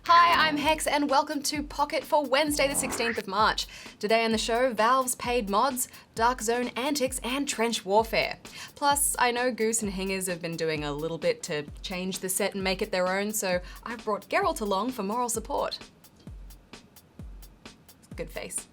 Hi, I'm Hex and welcome to Pocket for Wednesday the 16th of March. Today on the show, Valve's paid mods, Dark Zone antics, and trench warfare. Plus, I know Goose and Hingers have been doing a little bit to change the set and make it their own, so I've brought Geralt along for moral support. Good face.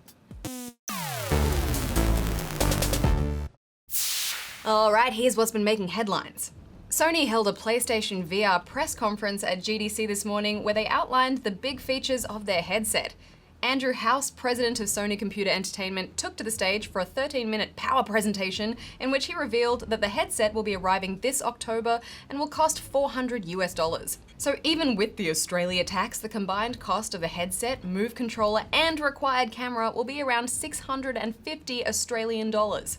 Alright, here's what's been making headlines. Sony held a PlayStation VR press conference at GDC this morning where they outlined the big features of their headset. Andrew House, president of Sony Computer Entertainment, took to the stage for a 13-minute power presentation in which he revealed that the headset will be arriving this October and will cost $400 US. So even with the Australia tax, the combined cost of the headset, move controller, and required camera will be around 650 Australian dollars.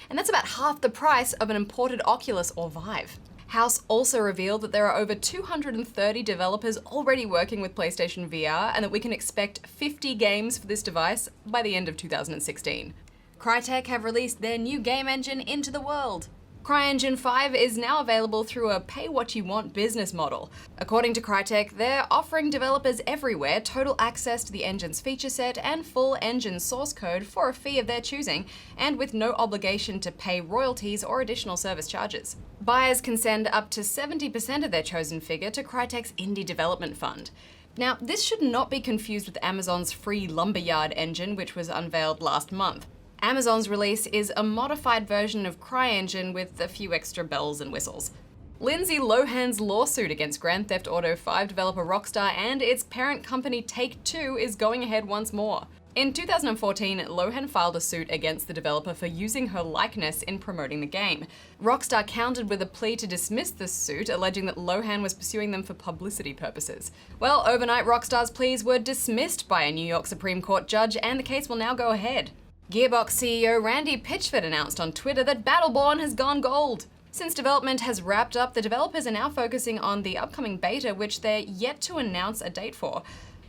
And that's about half the price of an imported Oculus or Vive. House also revealed that there are over 230 developers already working with PlayStation VR and that we can expect 50 games for this device by the end of 2016. Crytek have released their new game engine into the world. CryEngine 5 is now available through a pay-what-you-want business model. According to Crytek, they're offering developers everywhere total access to the engine's feature set and full engine source code for a fee of their choosing, and with no obligation to pay royalties or additional service charges. Buyers can send up to 70% of their chosen figure to Crytek's Indie Development Fund. Now, this should not be confused with Amazon's free Lumberyard engine, which was unveiled last month. Amazon's release is a modified version of CryEngine with a few extra bells and whistles. Lindsay Lohan's lawsuit against Grand Theft Auto 5 developer Rockstar and its parent company Take-Two is going ahead once more. In 2014, Lohan filed a suit against the developer for using her likeness in promoting the game. Rockstar countered with a plea to dismiss the suit, alleging that Lohan was pursuing them for publicity purposes. Well, overnight, Rockstar's pleas were dismissed by a New York Supreme Court judge, and the case will now go ahead. Gearbox CEO Randy Pitchford announced on Twitter that Battleborn has gone gold. Since development has wrapped up, the developers are now focusing on the upcoming beta, which they're yet to announce a date for.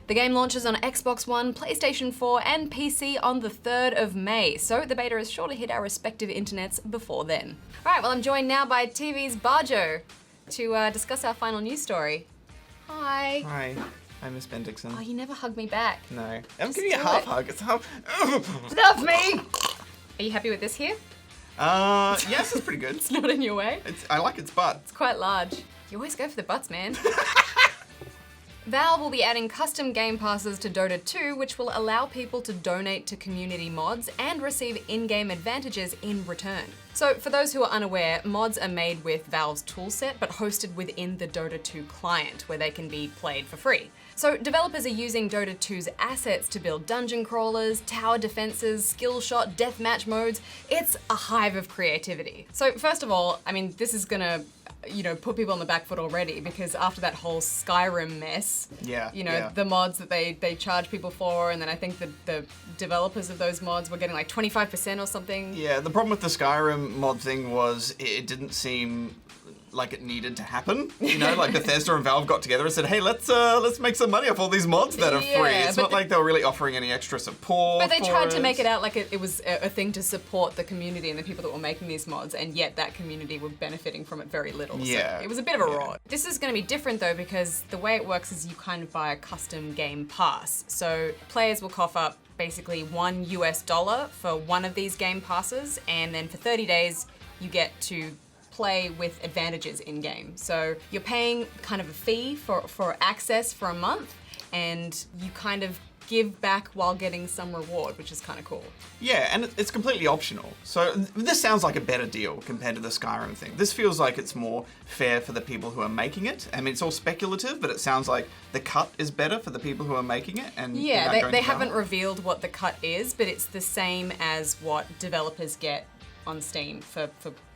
The game launches on Xbox One, PlayStation 4, and PC on the 3rd of May, so the beta is sure to hit our respective internets before then. Alright, well, I'm joined now by TV's Bajo to discuss our final news story. Hi. Hi. Hi, Miss Bendixson. Oh, you never hug me back. No. I'm giving you a half hug. It's a half. Stuff me! Are you happy with this here? Yes, it's pretty good. It's not in your way? I like its butt. It's quite large. You always go for the butts, man. Valve will be adding custom game passes to Dota 2, which will allow people to donate to community mods and receive in-game advantages in return. So for those who are unaware, mods are made with Valve's toolset, but hosted within the Dota 2 client, where they can be played for free. So developers are using Dota 2's assets to build dungeon crawlers, tower defenses, skill shot, deathmatch modes. It's a hive of creativity. So first of all, I mean, this is gonna, put people on the back foot already, because after that whole Skyrim mess, the mods that they charge people for, and then I think the developers of those mods were getting like 25% or something. Yeah, the problem with the Skyrim mod thing was it didn't seem like it needed to happen. Like Bethesda and Valve got together and said, hey, let's make some money off all these mods that are free. It's not like they were really offering any extra support. But they tried to make it out like it was a thing to support the community and the people that were making these mods, and yet that community were benefiting from it very little. Yeah. So it was a bit of a rot. This is going to be different though, because the way it works is you kind of buy a custom game pass. So players will cough up basically $1 US for one of these game passes, and then for 30 days you get to play with advantages in-game. So you're paying kind of a fee for access for a month, and you kind of give back while getting some reward, which is kind of cool. Yeah, and it's completely optional. So this sounds like a better deal compared to the Skyrim thing. This feels like it's more fair for the people who are making it. I mean, it's all speculative, but it sounds like the cut is better for the people who are making it. And yeah, they haven't revealed what the cut is, but it's the same as what developers get on Steam for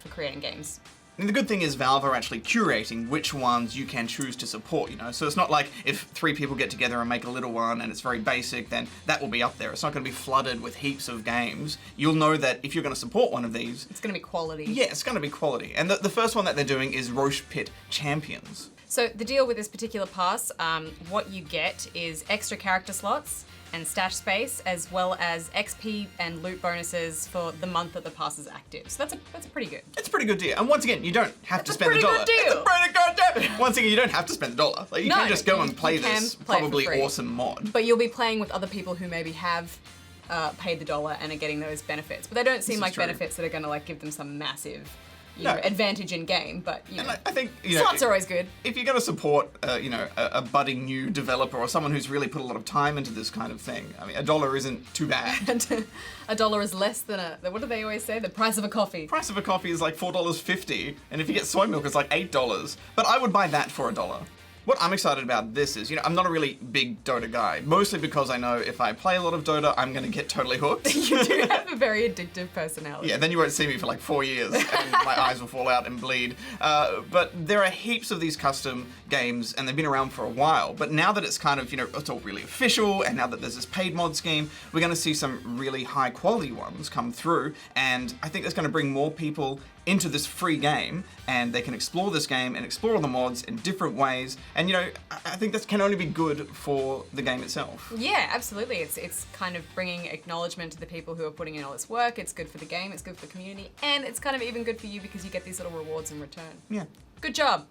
creating games. And the good thing is Valve are actually curating which ones you can choose to support, So it's not like if 3 people get together and make a little one and it's very basic, then that will be up there. It's not going to be flooded with heaps of games. You'll know that if you're going to support one of these... It's going to be quality. Yeah, it's going to be quality. And the first one that they're doing is Roche Pit Champions. So the deal with this particular pass, what you get is extra character slots and stash space, as well as XP and loot bonuses for the month that the pass is active. So that's pretty good. It's a pretty good deal. And once again, you don't have to spend the pretty dollar. good deal. It's a pretty good deal. Once again, you don't have to spend the dollar. Like, you can just go and play this play it for probably free. awesome mod. But you'll be playing with other people who maybe have paid the dollar and are getting those benefits. But they don't seem like benefits that are going to like give them some massive advantage in game. But you know, I think slots are always good. If you're going to support, a budding new developer or someone who's really put a lot of time into this kind of thing, I mean, $1 isn't too bad. And $1 is less than what do they always say? The price of a coffee. The price of a coffee is like $4.50, and if you get soy milk, it's like $8. But I would buy that for $1. What I'm excited about this is, I'm not a really big Dota guy, mostly because I know if I play a lot of Dota, I'm going to get totally hooked. You do have a very addictive personality. Yeah, then you won't see me for like 4 years, and my eyes will fall out and bleed. But there are heaps of these custom games, and they've been around for a while. But now that it's kind of, it's all really official, and now that there's this paid mod scheme, we're going to see some really high quality ones come through, and I think that's going to bring more people into this free game, and they can explore this game and explore all the mods in different ways. And I think that can only be good for the game itself. Yeah, absolutely. It's kind of bringing acknowledgement to the people who are putting in all this work. It's good for the game, it's good for the community, and it's kind of even good for you because you get these little rewards in return. Yeah. Good job.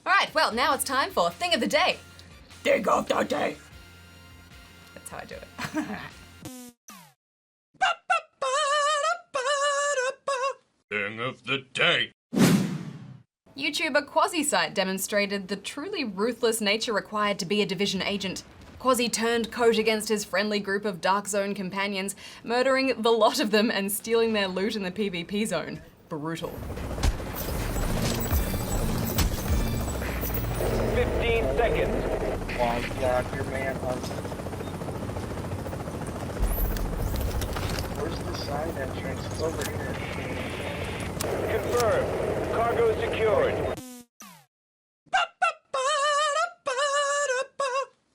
All right, well, now it's time for Thing of the Day. Thing of the Day. That's how I do it. Thing of the Day. YouTuber Quasi demonstrated the truly ruthless nature required to be a Division agent. Quasi turned coat against his friendly group of Dark Zone companions, murdering the lot of them and stealing their loot in the PvP zone. Brutal. 15 seconds. Oh God, your man Where's the side entrance? It's over here. Confirmed. Cargo secured.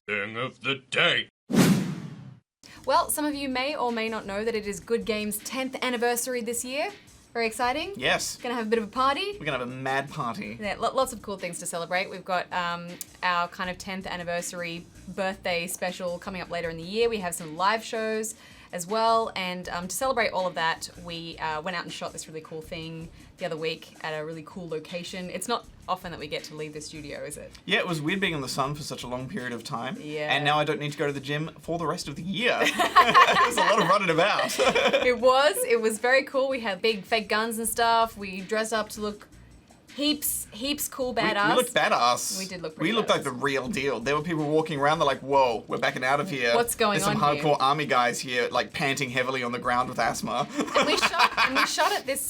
Thing of the Day. Well, some of you may or may not know that it is Good Game's 10th anniversary this year. Very exciting. Yes. Gonna have a bit of a party. We're going to have a mad party. Yeah, lots of cool things to celebrate. We've got our kind of 10th anniversary birthday special coming up later in the year. We have some live shows as well, and to celebrate all of that, we went out and shot this really cool thing the other week at a really cool location. It's not often that we get to leave the studio, is it? Yeah, it was weird being in the sun for such a long period of time. Yeah. And now I don't need to go to the gym for the rest of the year. There's a lot of running about. It was very cool. We had big fake guns and stuff. We dressed up to look heaps cool badass. We looked badass. We did look pretty We looked badass. like the real deal. There were people walking around, they're like, whoa, we're backing out of here. What's going There's some on hardcore here? army guys here, like panting heavily on the ground with asthma. And we shot at this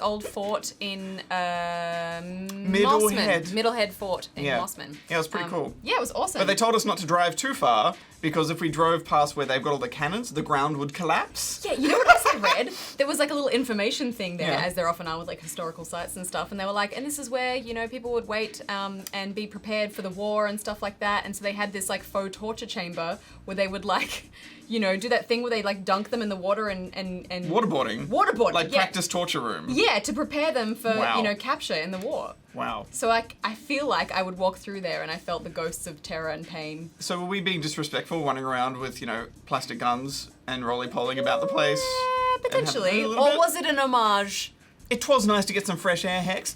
old fort in Middlehead. Middlehead Fort in Yeah. Mossman. Yeah, it was pretty cool. Yeah, it was awesome. But they told us not to drive too far, because if we drove past where they've got all the cannons, the ground would collapse. Yeah, you know what else I read? There was like a little information thing there, Yeah. as there often are with like historical sites and stuff, and they were like, and this is where, people would wait and be prepared for the war and stuff like that, and so they had this like faux torture chamber where they would like, do that thing where they like dunk them in the water and Waterboarding. Waterboarding, Like yeah. practice torture room. Yeah, to prepare them for, Wow. capture in the war. Wow. So I feel like I would walk through there and I felt the ghosts of terror and pain. So were we being disrespectful, running around with, plastic guns and roly-poling about the place? Potentially. And a little Or bit? was it an homage? It was nice to get some fresh air, Hex.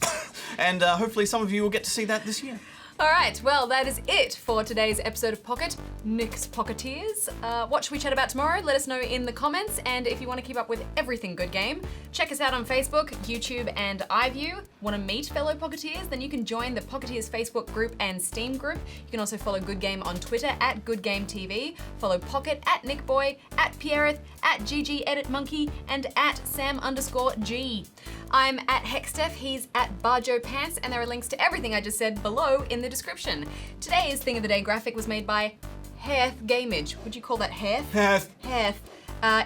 And hopefully some of you will get to see that this year. All right, well, that is it for today's episode of Pocket, Nick's Pocketeers. What should we chat about tomorrow? Let us know in the comments. And if you want to keep up with everything Good Game, check us out on Facebook, YouTube, and iView. Want to meet fellow Pocketeers? Then you can join the Pocketeers Facebook group and Steam group. You can also follow Good Game on Twitter at GoodGameTV. Follow Pocket at NickBoy, at Pierreth, at GGEditMonkey, and at Sam_G. I'm at Hextef, he's at Bajo Pants, and there are links to everything I just said below in the description. Today's Thing of the Day graphic was made by Heath Gamage. Would you call that Heath? Heath. Heath.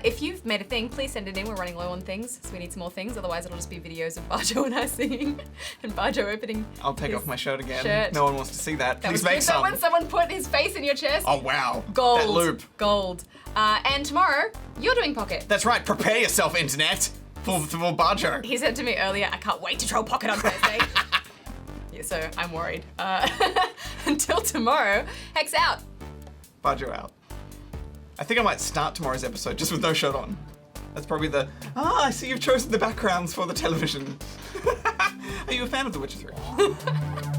If you've made a thing, please send it in. We're running low on things, so we need some more things. Otherwise, it'll just be videos of Bajo and I singing, and Bajo opening. I'll take his off my shirt again. shirt. No one wants to see that. That Please was make good, though, some. when someone put his face in your chest. Oh, wow. Gold. That loop. Gold. And tomorrow, you're doing Pocket. That's right. Prepare yourself, Internet, for Bajo. He said to me earlier, I can't wait to troll Pocket on Thursday. Yeah, so I'm worried. Until tomorrow, Hex out. Bajo out. I think I might start tomorrow's episode just with no shirt on. That's probably the, I see you've chosen the backgrounds for the television. Are you a fan of The Witcher 3?